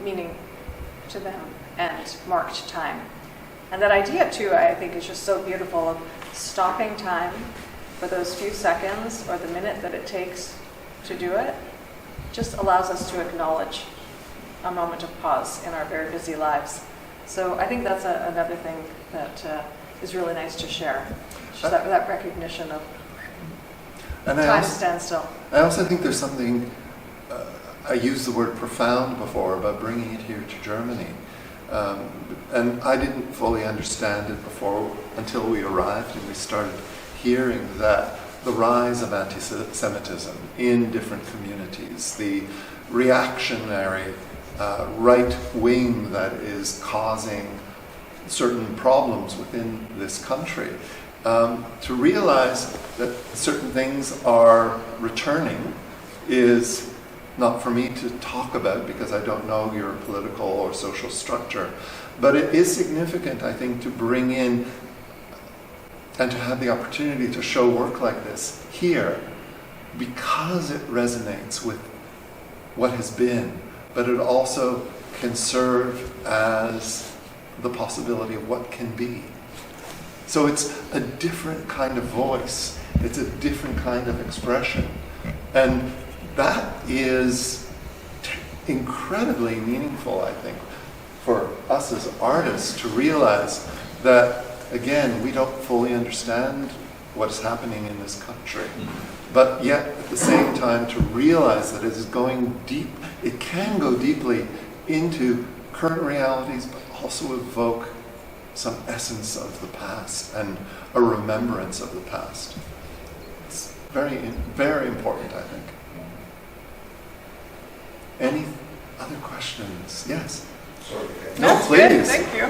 meaning to them and marked time. And that idea too, I think, is just so beautiful, of stopping time for those few seconds or the minute that it takes to do it. Just allows us to acknowledge a moment of pause in our very busy lives. So I think that's another thing that is really nice to share. Just that recognition of time stands still. I also think there's something, I used the word profound before, about bringing it here to Germany. And I didn't fully understand it before until we arrived and we started hearing that the rise of anti-Semitism in different communities, the reactionary right wing that is causing certain problems within this country, to realize that certain things are returning is not for me to talk about because I don't know your political or social structure. But it is significant, I think, to bring in and to have the opportunity to show work like this here because it resonates with what has been, but it also can serve as the possibility of what can be. So it's a different kind of voice. It's a different kind of expression. And that is incredibly meaningful, I think, for us as artists to realize that, again, we don't fully understand what's happening in this country. But yet, at the same time, to realize that it is going deep, it can go deeply into current realities, but also evoke some essence of the past and a remembrance of the past. It's very, very important, I think. Any other questions? Yes? Sorry. No, please. Thank you.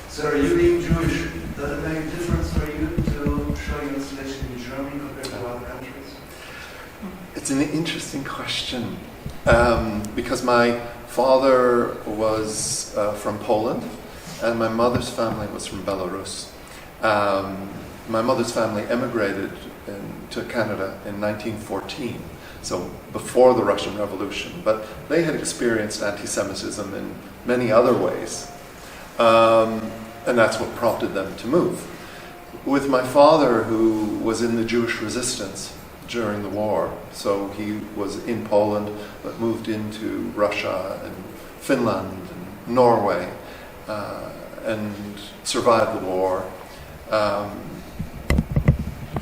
So you being Jewish, does it make a difference for you to show your installation in Germany compared to other countries? It's an interesting question because my father was from Poland and my mother's family was from Belarus. My mother's family emigrated to Canada in 1914. So before the Russian Revolution, but they had experienced anti-Semitism in many other ways. And that's what prompted them to move. With my father, who was in the Jewish resistance during the war, so he was in Poland, but moved into Russia and Finland and Norway, and survived the war.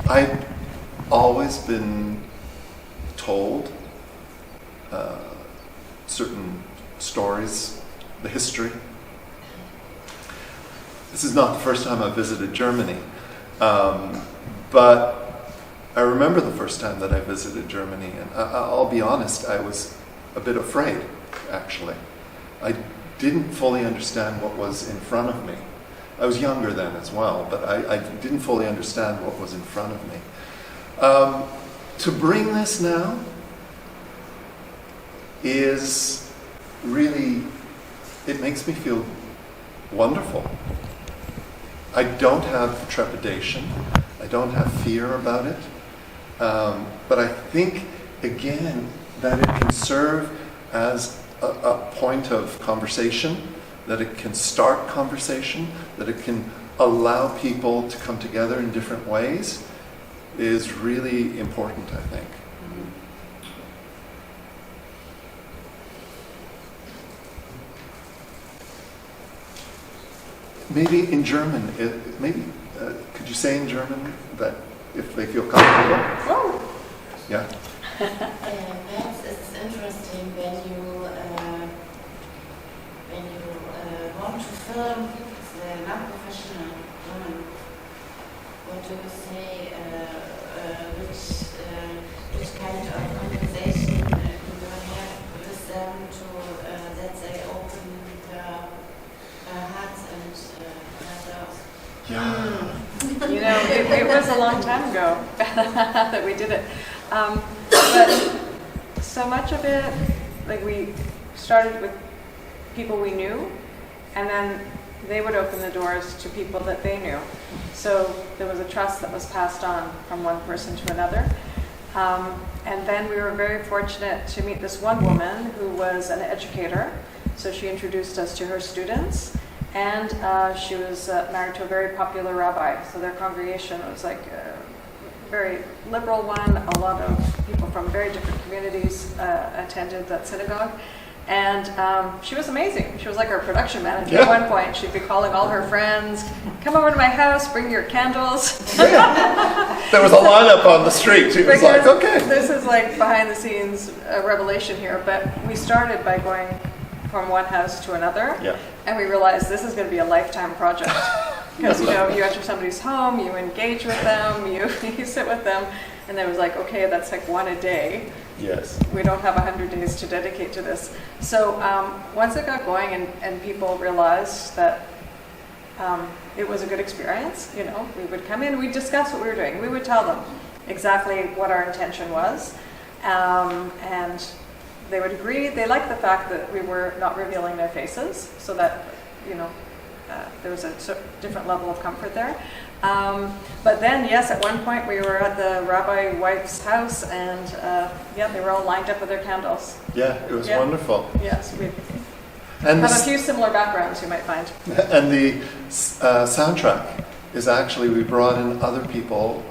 I'd always been told certain stories, the history. This is not the first time I've visited Germany, but I remember the first time that I visited Germany, and I'll be honest, I was a bit afraid, actually. I didn't fully understand what was in front of me. I was younger then as well, but I didn't fully understand what was in front of me. To bring this now is really, it makes me feel wonderful. I don't have trepidation. I don't have fear about it. But I think, again, that it can serve as a point of conversation, that it can start conversation, that it can allow people to come together in different ways, is really important, I think. maybe in German, could you say in German that if they feel comfortable? Oh. Yeah. Perhaps it's interesting when you want to film the non-professional woman. What do you say? Which kind of conversation do you have with them to that they open their hearts and doors? Yeah. You know, it was a long time ago that we did it. But so much of it, like we started with people we knew, and then they would open the doors to people that they knew. So there was a trust that was passed on from one person to another. And then we were very fortunate to meet this one woman who was an educator. So she introduced us to her students. And she was married to a very popular rabbi. So their congregation was like a very liberal one. A lot of people from very different communities attended that synagogue. And she was amazing. She was like our production manager at one point. She'd be calling all her friends, come over to my house, bring your candles. There was a lineup on the street. She was like, okay. This is like behind the scenes revelation here. But we started by going from one house to another. Yeah. And we realized this is going to be a lifetime project. Because, you know, you enter somebody's home, you engage with them, you sit with them. And then it was like, okay, that's like one a day. Yes. We don't have 100 days to dedicate to this. So once it got going and people realized that it was a good experience, you know, we would come in, we'd discuss what we were doing. We would tell them exactly what our intention was. And they would agree. They liked the fact that we were not revealing their faces, so that, you know, there was a different level of comfort there. But then, yes, at one point we were at the rabbi wife's house, and they were all lined up with their candles. Yeah, it was wonderful. Yes, we And have a few similar backgrounds you might find. And the soundtrack is actually, we brought in other people,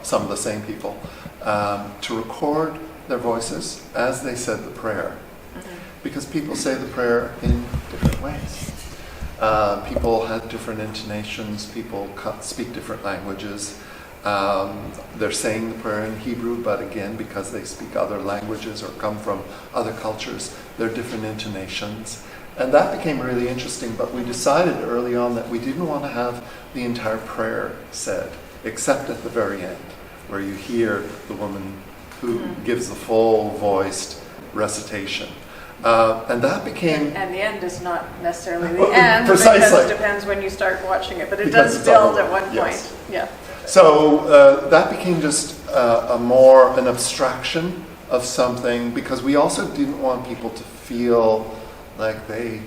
some of the same people, to record their voices as they said the prayer. Mm-hmm. Because people say the prayer in different ways. People have different intonations, people speak different languages. They're saying the prayer in Hebrew, but again, because they speak other languages or come from other cultures, there are different intonations. And that became really interesting, but we decided early on that we didn't want to have the entire prayer said, except at the very end, where you hear the woman who gives the full voiced recitation. And that became... And the end is not necessarily the end, precisely. Because it depends when you start watching it, but it does build at one point. Yes. Yeah. So that became just an abstraction of something, because we also didn't want people to feel like they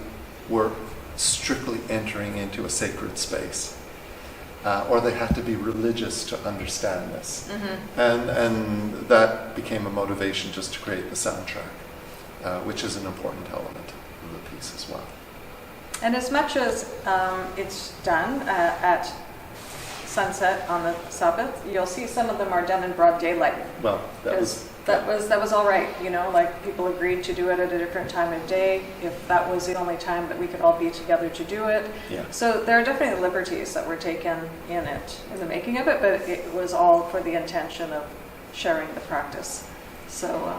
were strictly entering into a sacred space. Or they had to be religious to understand this. Mm-hmm. And that became a motivation just to create the soundtrack, which is an important element of the piece as well. And as much as it's done at sunset on the Sabbath, you'll see some of them are done in broad daylight. Well, that was all right, you know, like people agreed to do it at a different time of day if that was the only time that we could all be together to do it. Yeah. So there are definitely liberties that were taken in the making of it, but it was all for the intention of sharing the practice. So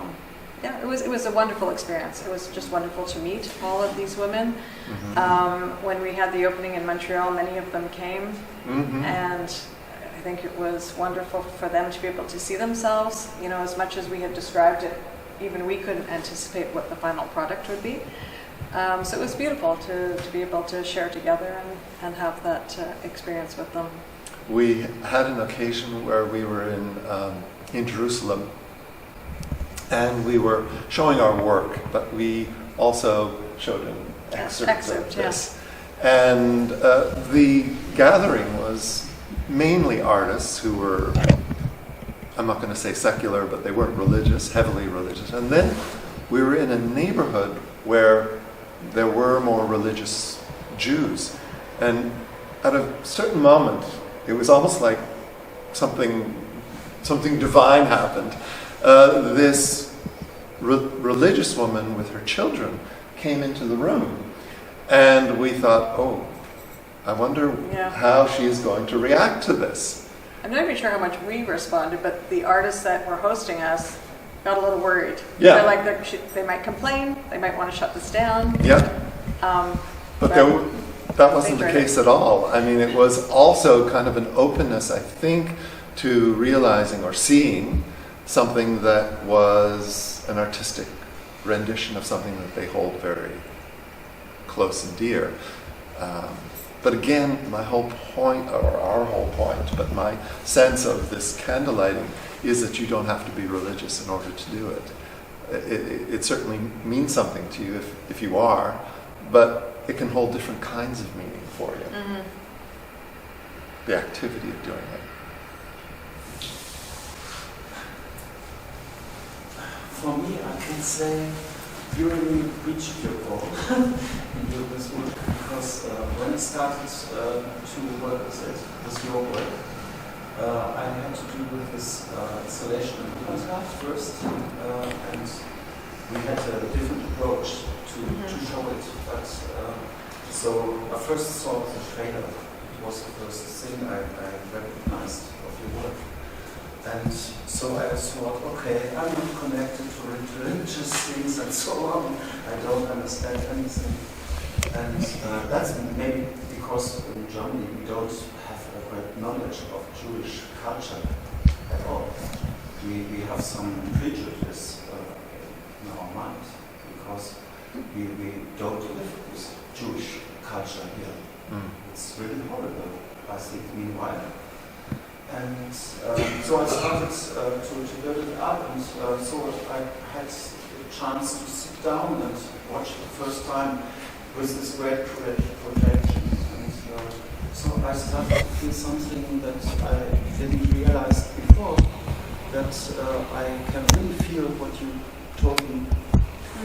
it was a wonderful experience. It was just wonderful to meet all of these women. Mm-hmm. When we had the opening in Montreal, many of them came, and I think it was wonderful for them to be able to see themselves, you know, as much as we had described it, even we couldn't anticipate what the final product would be. So it was beautiful to be able to share together and have that experience with them. We had an occasion where we were in Jerusalem, and we were showing our work, but we also showed an excerpt of this. Yeah. And the gathering was mainly artists who were, I'm not going to say secular, but they weren't religious, heavily religious. And then we were in a neighborhood where there were more religious Jews. And at a certain moment, it was almost like something divine happened. This religious woman with her children came into the room. And we thought, oh, I wonder Yeah. how she is going to react to this. I'm not even sure how much we responded, but the artists that were hosting us got a little worried. Yeah. They're like, they might complain, they might want to shut this down. Yeah. Um, But that wasn't the case at all. I mean, it was also kind of an openness, I think, to realizing or seeing something that was an artistic rendition of something that they hold very close and dear. But again, my whole point, or our whole point, but my sense of this candlelighting is that you don't have to be religious in order to do it. It certainly means something to you if you are, but it can hold different kinds of meaning for you. Mm-hmm. The activity of doing it. For me, I can say you really reached your goal in your business, because when I started to work with your work, I had to do with this installation in Multichannel first, and we had a different approach to show it. But so I first saw the trailer. It was the first thing I recognized of your work. And so I thought, okay, I'm not connected to religious things and so on. I don't understand anything. And that's maybe because in Germany we don't have a great knowledge of Jewish culture at all. We have some prejudice in our mind because we don't live with Jewish culture here. It's really horrible, I think, meanwhile. And so I started to build it up, and so I had a chance to sit down and watch it the first time with this great projection. And so I started to feel something that I didn't realize before, that I can really feel what you told me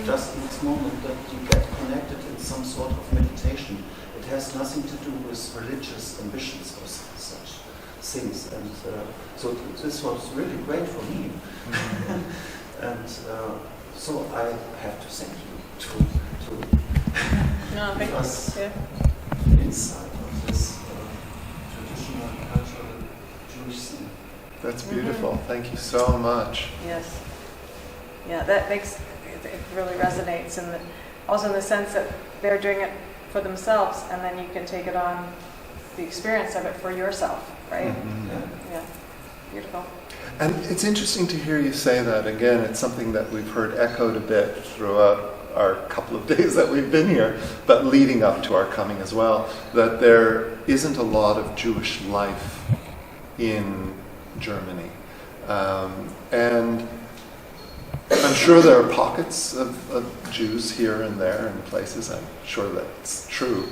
just in this moment, that you get connected in some sort of meditation. It has nothing to do with religious ambitions or such things, and so this was really great for me. And so I have to thank you to give us insight of this traditional cultural Jewish thing. That's beautiful. Thank you so much. Yes. Yeah, that makes it really resonates, and also in the sense that they're doing it for themselves, and then you can take it on the experience of it for yourself, right? Yeah. Beautiful. And it's interesting to hear you say that. Again, it's something that we've heard echoed a bit throughout our couple of days that we've been here, but leading up to our coming as well, that there isn't a lot of Jewish life in Germany. And I'm sure there are pockets of Jews here and there in places. I'm sure that's true.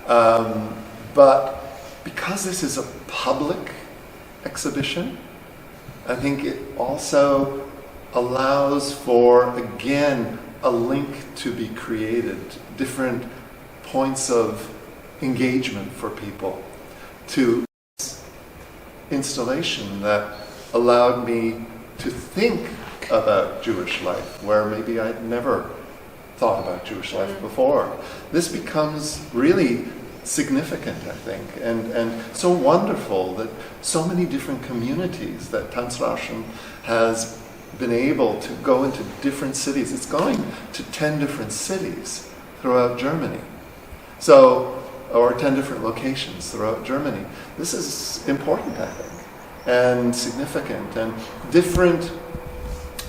But because this is a public exhibition, I think it also allows for, again, a link to be created, different points of engagement for people, to installation that allowed me to think about Jewish life, where maybe I'd never thought about Jewish life before. This becomes really significant, I think, and so wonderful that so many different communities that Tanzraschen has been able to go into different cities. It's going to 10 different cities throughout Germany. So, or 10 different locations throughout Germany. This is important, I think, and significant, and different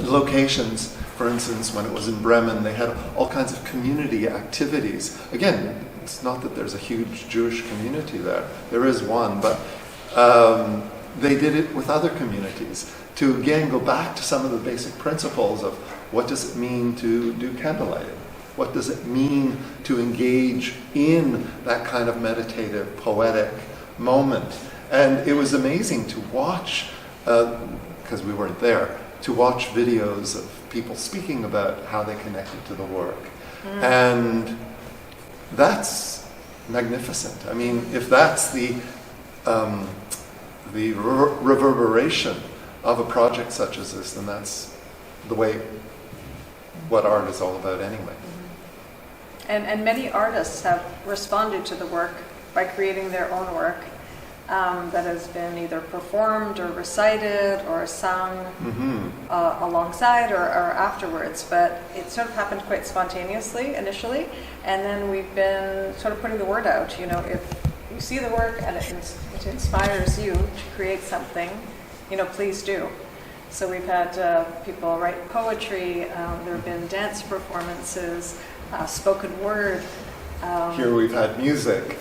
locations. For instance, when it was in Bremen, they had all kinds of community activities. Again, it's not that there's a huge Jewish community there. There is one, but they did it with other communities to, again, go back to some of the basic principles of what does it mean to do candlelighting? What does it mean to engage in that kind of meditative, poetic moment? And it was amazing to watch, because we weren't there, to watch videos of people speaking about how they connected to the work. And that's magnificent. I mean, if that's the reverberation of a project such as this, then that's the way what art is all about anyway. And many artists have responded to the work by creating their own work that has been either performed or recited or sung alongside or afterwards. But it sort of happened quite spontaneously initially, and then we've been sort of putting the word out. You know, if you see the work and it inspires you to create something, you know, please do. So we've had people write poetry, there have been dance performances, spoken word. Here we've had music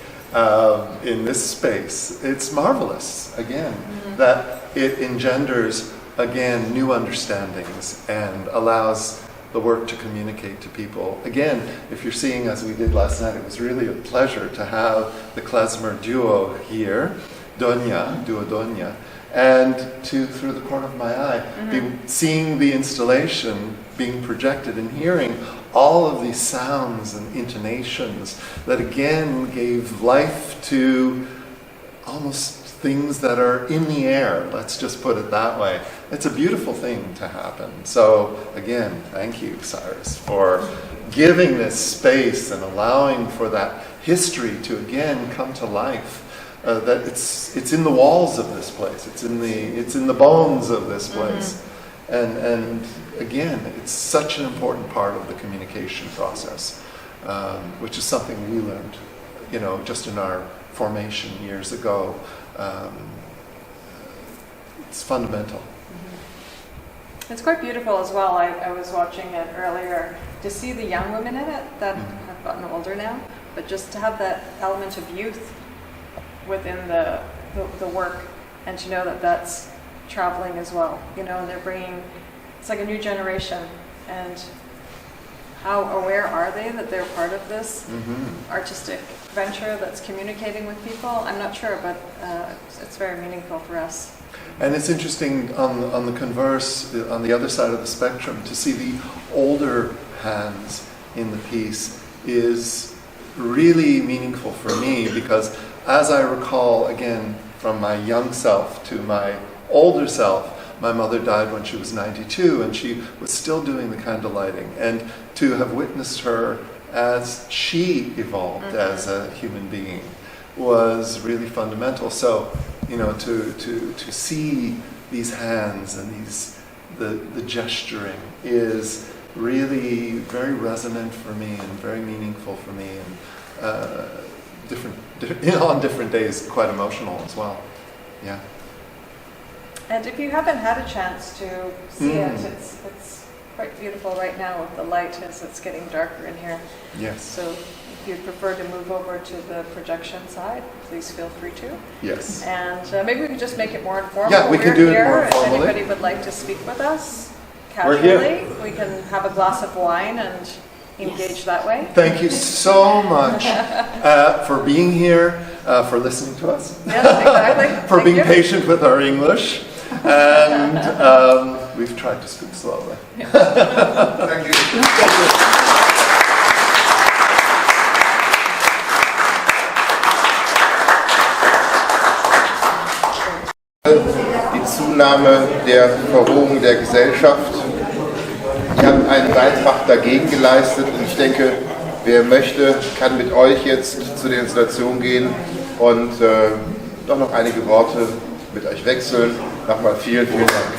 in this space. It's marvelous, again, that it engenders, again, new understandings and allows the work to communicate to people. Again, if you're seeing as we did last night, it was really a pleasure to have the klezmer duo here, duo Donia, and to, through the corner of my eye, be seeing the installation being projected and hearing all of these sounds and intonations that again gave life to almost things that are in the air, let's just put it that way. It's a beautiful thing to happen. So again, thank you, Cyrus, for giving this space and allowing for that history to again come to life. That it's in the walls of this place. It's in the bones of this place, and again, it's such an important part of the communication process, which is something we learned, you know, just in our formation years ago. It's fundamental. It's quite beautiful as well. I was watching it earlier to see the young women in it that have gotten older now, but just to have that element of youth within the work, and to know that that's traveling as well, you know, and they're bringing, it's like a new generation, and how aware are they that they're part of this artistic venture that's communicating with people? I'm not sure, but it's very meaningful for us. And it's interesting on the converse, on the other side of the spectrum, to see the older hands in the piece is really meaningful for me, because as I recall, again, from my young self to my older self, my mother died when she was 92, and she was still doing the candle lighting. And to have witnessed her as she evolved as a human being was really fundamental. So, you know, to see these hands and the gesturing is really very resonant for me and very meaningful for me, and on different days quite emotional as well. Yeah. And if you haven't had a chance to see it, it's quite beautiful right now with the light as it's getting darker in here. Yes. So if you'd prefer to move over to the projection side, please feel free to. Yes. And maybe we can just make it more informal. Yeah, we can do it more informally. If anybody would like to speak with us We're here. casually, we can have a glass of wine and engage that way. Thank you so much for being here, for listening to us, Yes, exactly. for Thank being you. patient with our English, and we've tried to speak slowly. Thank you. Die Zunahme der Verrohung der Gesellschaft. Ihr habt einen Beitrag dagegen geleistet, und ich denke, wer möchte, kann mit euch jetzt zu der Installation gehen und doch noch einige Worte mit euch wechseln. Nochmal vielen, vielen Dank.